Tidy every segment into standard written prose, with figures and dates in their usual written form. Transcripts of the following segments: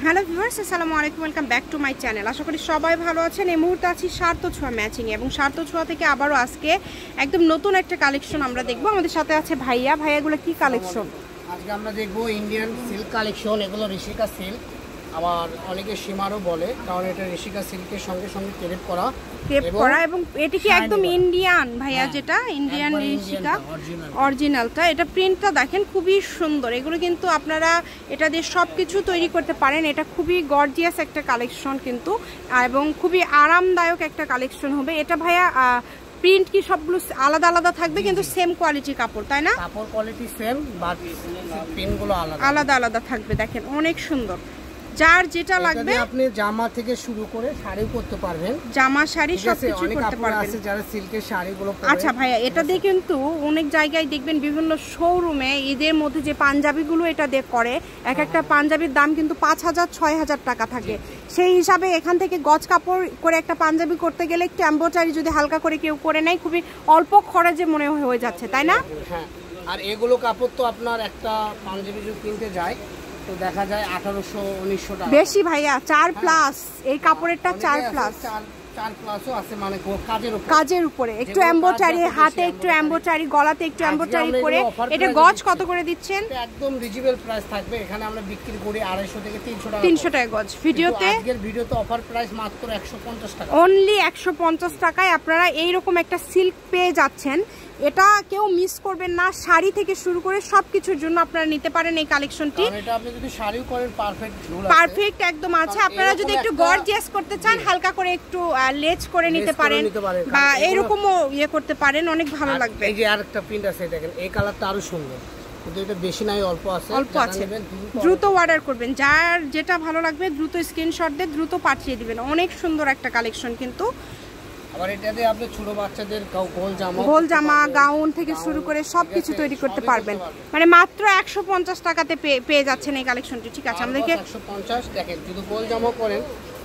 Hello viewers, আসসালামু আলাইকুম, welcome back to my channel. আশা করি সবাই ভালো আছেন। এই মুহূর্তে আছি সার্থ ছোঁয়া ম্যাচিং এবং সার্থ ছোঁয়া থেকে আবারও আজকে একদম নতুন একটা কালেকশন আমরা দেখবো। আমাদের সাথে আছে ভাইয়া। ভাইয়াগুলো কি কালেকশন? আজকে আমরা দেখবো ইন্ডিয়ান সিল্ক কালেকশন। এগুলো ঋষিকা সিল্ক, আবার অনেকে সীমারও বলে, কারণ এটা ঋষিকা সিল্কের সঙ্গে সঙ্গে ক্রেপ করা এবং এটি কি একদম ইন্ডিয়ান ভাইয়া? যেটা ইন্ডিয়ান ঋষিকা অরিজিনালটা, এটা প্রিন্টটা দেখেন খুবই সুন্দর। এগুলো কিন্তু আপনারা এটা দিয়ে সব কিছু তৈরি করতে পারেন। এটা খুবই গর্জিয়াস একটা কালেকশন কিন্তু, এবং খুবই আরামদায়ক একটা কালেকশন হবে এটা ভাইয়া। প্রিন্ট কি সবগুলো আলাদা আলাদা থাকবে কিন্তু সেম কোয়ালিটির কাপড়, তাই না? কাপড় কোয়ালিটি সেম, বাট প্রিন্টগুলো আলাদা আলাদা থাকবে। দেখেন অনেক সুন্দর। যার যেটা লাগবে আপনি জামা থেকে শুরু করে শাড়ি করতে পারবেন, জামা শাড়ি সবকিছু করতে পারবেন। যারা সিল্কের শাড়িগুলো আচ্ছা ভাইয়া, এটা দিয়ে কিন্তু অনেক জায়গায় দেখবেন বিভিন্ন শোরুমে ঈদের মধ্যে যে পাঞ্জাবিগুলো এটা দিয়ে করে, এক একটা পাঞ্জাবির দাম কিন্তু ৫,০০০-৬,০০০ টাকা থাকে। সেই হিসাবে এখান থেকে গজ কাপড় করে একটা পাঞ্জাবি করতে গেলে একটু এমব্রয়ডারি যদি হালকা করে কেউ করে নেয়, খুবই অল্প খরচে মনে হয়ে যাচ্ছে, তাই না? হ্যাঁ, আর এগুলো কাপড় তো আপনার একটা পাঞ্জাবি যদি কিনতে যায় তো দেখা যায় ১৮০০-১৯০০ টাকা বেশি ভাইয়া। 4+ এই কাপড়েরটা 4+। 4+ও আছে, মানে কাজের উপরে একটু এমব্রয়ডারি, হাতে একটু এমব্রয়ডারি, গলাতে একটু এমব্রয়ডারি করে। এটা গজ কত করে দিচ্ছেন? একদম রিজনেবল প্রাইস থাকবে। এখানে আমরা বিক্রি করি ২৫০ থেকে ৩০০ টাকা। ৩০০ টাকা গজ। আজকের ভিডিওতে অফার প্রাইস মাত্র ১৫০ টাকা। অনলি ১৫০ টাকায় আপনারা এইরকম একটা সিল্ক পেয়ে যাচ্ছেন। এটা কেউ মিস করবেন না। শাড়ি থেকে শুরু করে সবকিছুর জন্য আপনারা নিতে পারেন এই কালেকশনটি। এটা আপনি যদি শাড়িও করেন পারফেক্ট একদম আছে। আপনারা যদি একটু গর্জিয়াস করতে চান, হালকা করে একটু লেজ করে নিতে পারেন বা এইরকমও ইয়ে করতে পারেন, অনেক ভালো লাগবে। এই যে আরেকটা প্রিন্ট আছে, দেখেন এই কালারটা আরো সুন্দর, কিন্তু এটা বেশি নাই, অল্প আছে। দ্রুত অর্ডার করবেন। যার যেটা ভালো লাগবে দ্রুত স্ক্রিনশট দিয়ে দ্রুত পাঠিয়ে দিবেন। অনেক সুন্দর একটা কালেকশন কিন্তু। আবার এটাতে আপনি ছোট বাচ্চাদের গোল জামা গাউন থেকে শুরু করে সবকিছু তৈরি করতে পারবেন। মানে মাত্র ১৫০ টাকাতে পেয়ে যাচ্ছেন এই কালেকশনটি। ঠিক আছে, আমাদেরকে ১৫০। দেখেন যদি গোল জামা করেন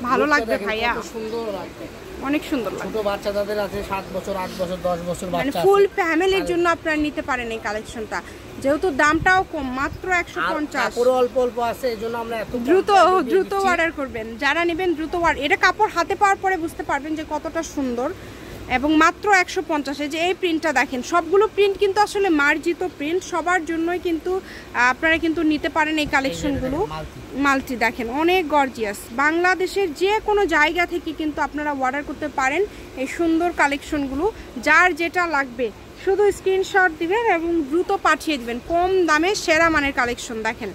ভালো লাগবে ভাইয়া, সুন্দর লাগবে, অনেক সুন্দর লাগবে। ছোট বাচ্চা যাদের আছে 7 বছর 8 বছর 10 বছর বাচ্চা, মানে ফুল ফ্যামিলির জন্য আপনারা নিতে পারেন এই কালেকশনটা, যেহেতু দামটাও কম, মাত্র ১৫০। কাপড় অল্প অল্প আছে, এজন্য আমরা এত দ্রুত অর্ডার করবেন। যারা নেবেন দ্রুত অর্ডার। এটা কাপড় হাতে পাওয়ার পরে বুঝতে পারবেন যে কতটা সুন্দর, এবং মাত্র ১৫০। যে এই প্রিন্টটা দেখেন, সবগুলো প্রিন্ট কিন্তু আসলে মার্জিত প্রিন্ট, সবার জন্যই কিন্তু আপনারা কিন্তু নিতে পারেন এই কালেকশনগুলো। মাল্টি দেখেন অনেক গর্জিয়াস। বাংলাদেশের যে কোনো জায়গা থেকে কিন্তু আপনারা অর্ডার করতে পারেন এই সুন্দর কালেকশনগুলো। যার যেটা লাগবে শুধু স্ক্রিনশট দিবেন এবং দ্রুত পাঠিয়ে দিবেন। কম দামে সেরা মানের কালেকশন দেখেন।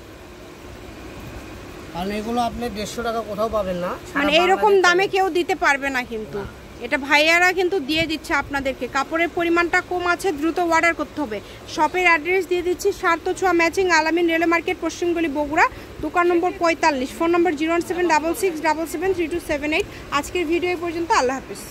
কারণ এগুলো আপনি ১৫০ টাকা কোথাও পাবেন না, মানে এইরকম দামে কেউ দিতে পারবে না কিন্তু। এটা ভাইয়ারা কিন্তু দিয়ে দিচ্ছে আপনাদেরকে। কাপড়ের পরিমাণটা কম আছে, দ্রুত অর্ডার করতে হবে। শপের অ্যাড্রেস দিয়ে দিচ্ছি, সার্থ ছোঁয়া ম্যাচিং, আলামিন রেল মার্কেট, পশ্চিমগলি, বগুড়া, দোকান নম্বর ৪৫। ফোন নম্বর 01766773278। আজকের ভিডিও পর্যন্ত। আল্লাহ হাফিজ।